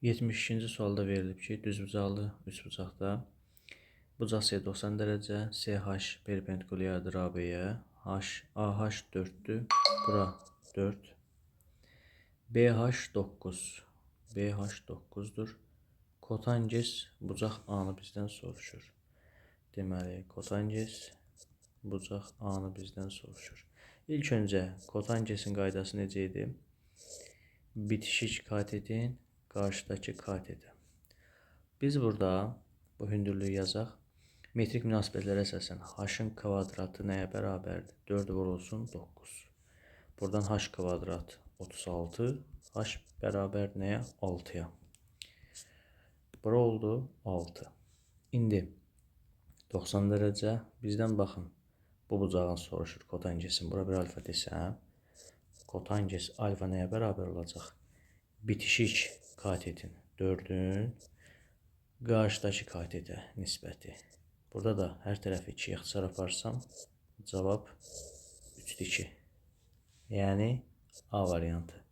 72-ci sualda verilib ki, düzbucaqlı üçbucaqda bucaq C 90 dərəcə, CH perpendikulyardır AB-yə, AH 4-dür, bura 4, BH 9, BH 9-dur. Kotanges bucaq A-nı bizdən soruşur. Deməli, kotanges bucaq A-nı bizdən soruşur. İlk öncə kotangesin qaydası necə idi? Bitişik katetin qarşıdakı kateti. Biz burada bu hündürlüyü yazaq. Metrik münasibətlərə əsasən h-ın kvadratı nəyə bərabərdir? 4 vurulsun 9. Buradan h kvadrat 36, h bərabər nəyə? 6-ya. Bura oldu 6. İndi 90 dərəcə bizdən baxın. Bu bucağın soruşur kotangesin. Bura bir alfa desəm. Kotanges alfa nəyə bərabər olacaq? Bitişik katetin 4-ün qarşıdakı katetə nisbəti. Burada da hər tərəfi 2-yə ixtisar aparsam, cavab 3-dür 2. Yəni A variantı.